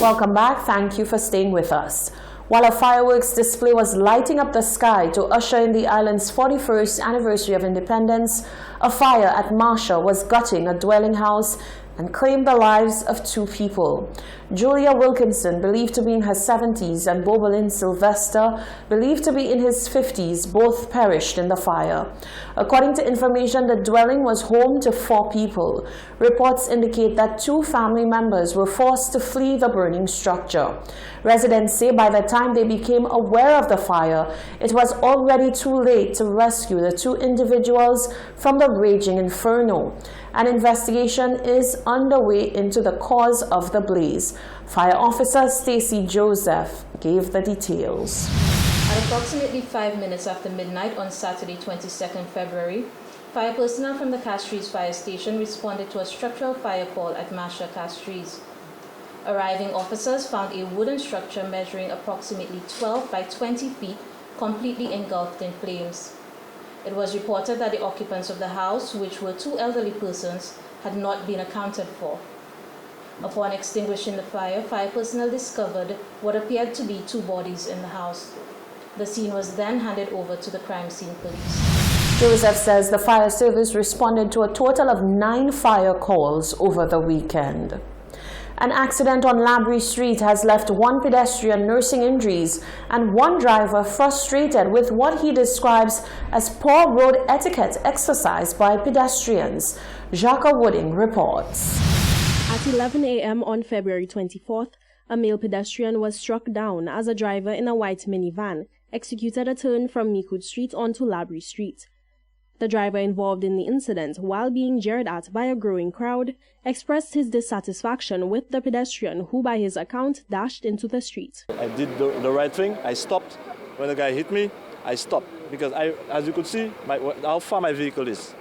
Welcome back. Thank you for staying with us. While a fireworks display was lighting up the sky to usher in the island's 41st anniversary of independence, a fire at Marcia was gutting a dwelling house and claimed the lives of 2 people. Julia Wilkinson, believed to be in her 70s, and Bobolin Sylvester, believed to be in his 50s, both perished in the fire. According to information, the dwelling was home to 4 people. Reports indicate that 2 family members were forced to flee the burning structure. Residents say by the time they became aware of the fire, it was already too late to rescue the 2 individuals from the raging inferno. An investigation is underway into the cause of the blaze. Fire Officer Stacy Joseph gave the details. At approximately 5 minutes after midnight on Saturday, 22nd February, fire personnel from the Castries Fire Station responded to a structural fire call at Marcia Castries. Arriving officers found a wooden structure measuring approximately 12 by 20 feet completely engulfed in flames. It was reported that the occupants of the house, which were 2 elderly persons, had not been accounted for. Upon extinguishing the fire, fire personnel discovered what appeared to be 2 bodies in the house. The scene was then handed over to the crime scene police. Joseph says the fire service responded to a total of 9 fire calls over the weekend. An accident on Labrie Street has left 1 pedestrian nursing injuries and 1 driver frustrated with what he describes as poor road etiquette exercised by pedestrians. Jacques Wooding reports. At 11 a.m. on February 24th, a male pedestrian was struck down as a driver in a white minivan executed a turn from Meekwood Street onto Labrie Street. The driver involved in the incident, while being jeered at by a growing crowd, expressed his dissatisfaction with the pedestrian who, by his account, dashed into the street. I did the right thing. I stopped. When the guy hit me, I stopped because as you could see, how far my vehicle is.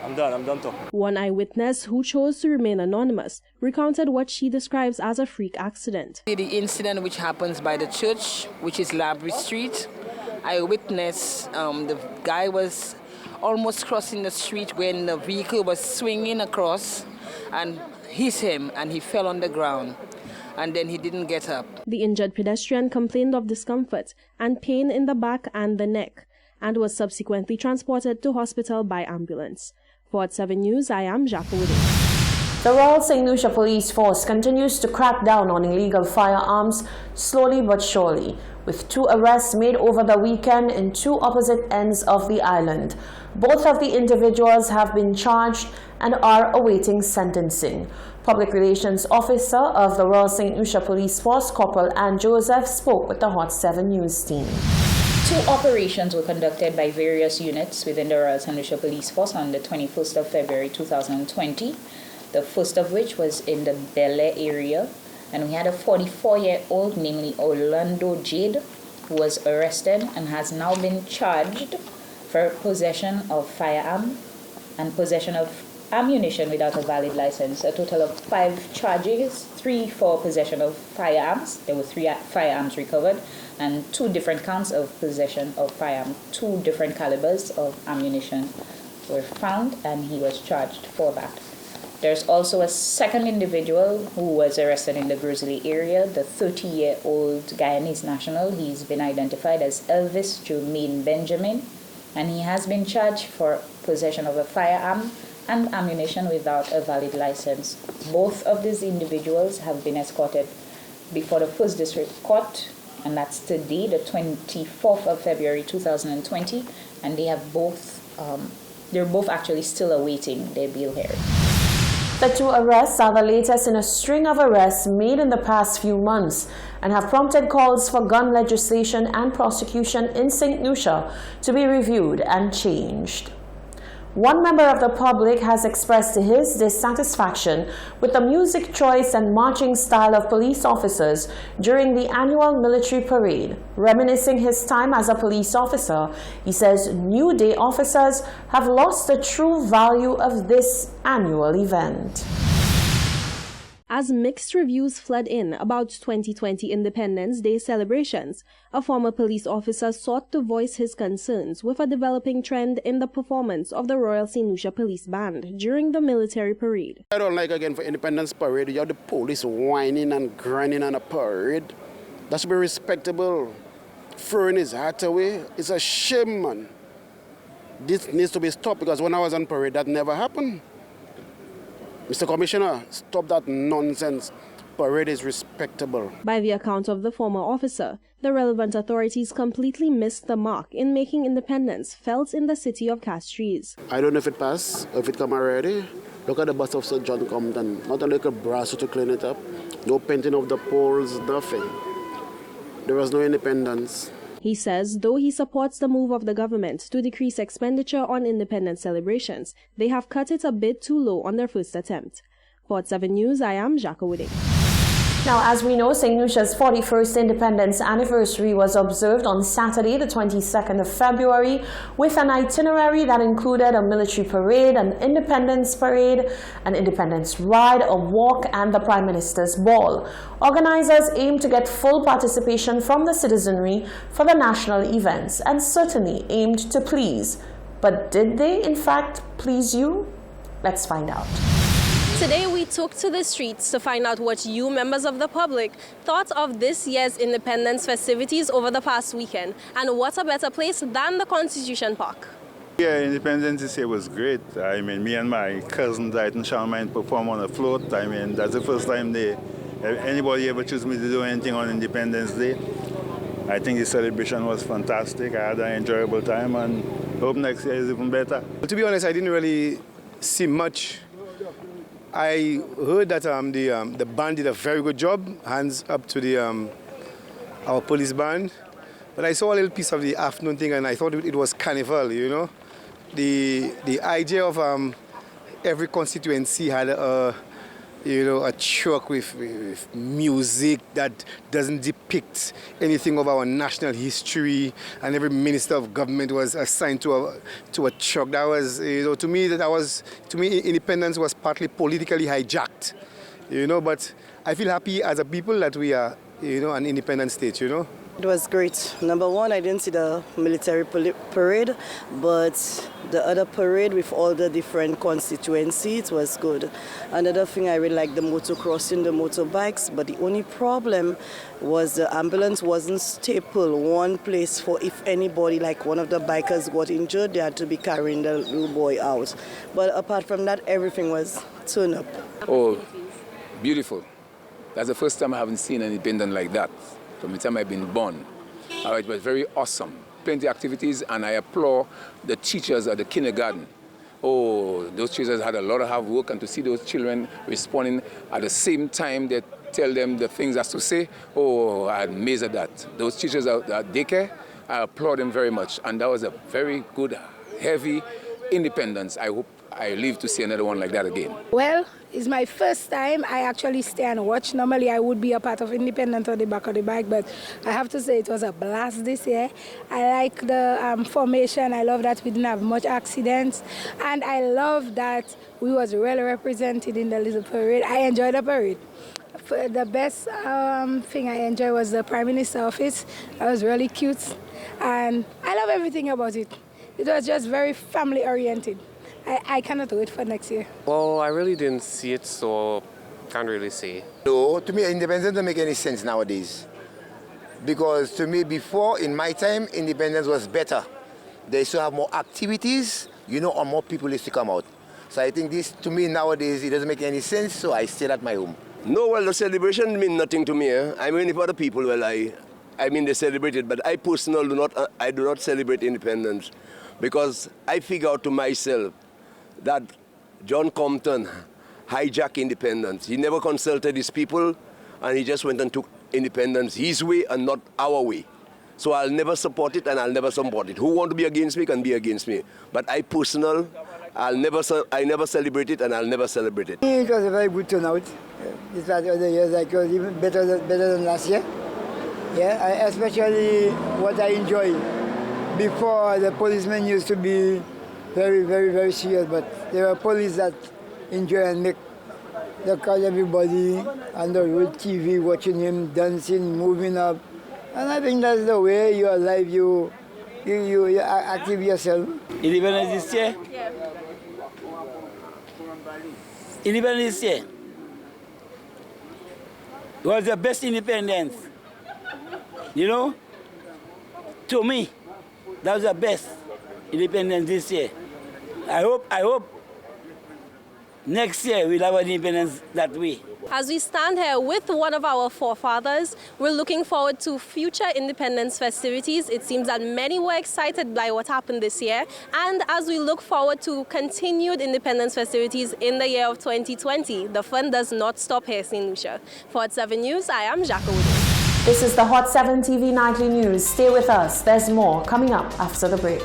I'm done talking. One eyewitness, who chose to remain anonymous, recounted what she describes as a freak accident. The incident which happens by the church, which is Labrie Street, I witnessed the guy was almost crossing the street when the vehicle was swinging across and hit him, and he fell on the ground, and then he didn't get up. The injured pedestrian complained of discomfort and pain in the back and the neck, and was subsequently transported to hospital by ambulance. For 7 News, I am Jacques Wooding. The Royal St. Lucia Police Force continues to crack down on illegal firearms slowly but surely, with 2 arrests made over the weekend in 2 opposite ends of the island. Both of the individuals have been charged and are awaiting sentencing. Public Relations Officer of the Royal St. Lucia Police Force, Corporal Ann Joseph, spoke with the Hot 7 News team. 2 operations were conducted by various units within the Royal St. Lucia Police Force on the 21st of February 2020. The first of which was in the Bel Air area, and we had a 44-year-old, namely Orlando Jade, who was arrested and has now been charged for possession of firearm and possession of ammunition without a valid license. A total of 5 charges, 3 for possession of firearms. There were 3 firearms recovered, and 2 different counts of possession of firearm. 2 different calibers of ammunition were found, and he was charged for that. There's also a second individual who was arrested in the Grizzly area, the 30-year-old Guyanese national. He's been identified as Elvis Jermaine Benjamin, and he has been charged for possession of a firearm and ammunition without a valid license. Both of these individuals have been escorted before the First District Court, and that's today, the 24th of February 2020, and they have they're both actually still awaiting their bail hearing. The 2 arrests are the latest in a string of arrests made in the past few months and have prompted calls for gun legislation and prosecution in St. Lucia to be reviewed and changed. One member of the public has expressed his dissatisfaction with the music choice and marching style of police officers during the annual military parade. Reminiscing his time as a police officer, he says new day officers have lost the true value of this annual event. As mixed reviews flood in about 2020 Independence Day celebrations, a former police officer sought to voice his concerns with a developing trend in the performance of the Royal St. Lucia Police Band during the military parade. I don't like, again, for Independence Parade, you have the police whining and grinding on a parade. That should be respectable. Throwing his hat away, it's a shame, man. This needs to be stopped, because when I was on parade, that never happened. Mr. Commissioner, stop that nonsense. Parade is respectable. By the account of the former officer, the relevant authorities completely missed the mark in making independence felt in the city of Castries. I don't know if it passed, or if it come already. Look at the bus of Sir John Compton. Not a little brass to clean it up. No painting of the poles, nothing. There was no independence. He says though he supports the move of the government to decrease expenditure on independence celebrations, they have cut it a bit too low on their first attempt. Port 7 News, I am Jacques Wooding. Now, as we know, St. Lucia's 41st independence anniversary was observed on Saturday, the 22nd of February, with an itinerary that included a military parade, an independence parade, an independence ride, a walk, and the Prime Minister's ball. Organizers aim to get full participation from the citizenry for the national events and certainly aimed to please. But did they, in fact, please you? Let's find out. Today we took to the streets to find out what you, members of the public, thought of this year's independence festivities over the past weekend, and what a better place than the Constitution Park. Yeah, Independence this year was great. I mean, me and my cousin Dighton Charmaine performed on a float. I mean, that's the first time anybody ever chose me to do anything on Independence Day. I think the celebration was fantastic. I had an enjoyable time, and hope next year is even better. To be honest, I didn't really see much. I heard that the band did a very good job. Hands up to our police band. But I saw a little piece of the afternoon thing, and I thought it was carnival. You know, the idea of every constituency had a truck with music that doesn't depict anything of our national history, and every minister of government was assigned to a truck. That was, to me, independence was partly politically hijacked, But I feel happy as a people that we are, an independent state, It was great. Number one, I didn't see the military parade, but the other parade with all the different constituencies was good. Another thing, I really liked the motocrossing, the motorbikes, but the only problem was the ambulance wasn't stapled one place for if anybody, like one of the bikers got injured, they had to be carrying the little boy out. But apart from that, everything was turned up. Oh, beautiful. That's the first time I haven't seen an independent like that. From the time I've been born. It was very awesome. Plenty of activities, and I applaud the teachers at the kindergarten. Oh, those teachers had a lot of hard work, and to see those children responding at the same time they tell them the things as to say, oh, I'm amazed at that. Those teachers at daycare, I applaud them very much. And that was a very good, heavy independence. I hope I live to see another one like that again. Well, it's my first time I actually stay and watch. Normally I would be a part of Independence on the back of the bike, but I have to say it was a blast this year. I like the formation. I love that we didn't have much accidents, and I love that we was well represented in the little parade. I enjoyed the parade. The best thing I enjoyed was the Prime Minister's office. That was really cute, and I love everything about it. It was just very family oriented. I cannot wait for next year. Well, I really didn't see it, so can't really say. No, to me, independence doesn't make any sense nowadays. Because to me, before, in my time, independence was better. They used to have more activities, and more people used to come out. So I think this, to me, nowadays, it doesn't make any sense, so I stay at my home. No, well, the celebration means nothing to me. I mean, for other people, well, I mean, they celebrate it, but I personally do not celebrate independence. Because I figure out to myself that John Compton hijacked independence. He never consulted his people, and he just went and took independence his way and not our way. So I'll never support it, and I'll never support it. Who want to be against me can be against me. But I I never celebrate it, and I'll never celebrate it. It was a very good turnout. This was other years, it was even better than last year. Yeah, especially what I enjoy. Before, the policemen used to be very, very, very serious, but there are police that enjoy and make look at everybody on the road TV, watching him dancing, moving up. And I think that's the way you are alive, you active yourself. Independence this year? Yeah. Independence this year was the best independence. You know? To me, that was the best independence this year. I hope next year we'll have an independence that way. As we stand here with one of our forefathers, we're looking forward to future independence festivities. It seems that many were excited by what happened this year. And as we look forward to continued independence festivities in the year of 2020, the fun does not stop here, St. Lucia. For Hot 7 News, I am Jacques Wood. This is the Hot 7 TV Nightly News. Stay with us. There's more coming up after the break.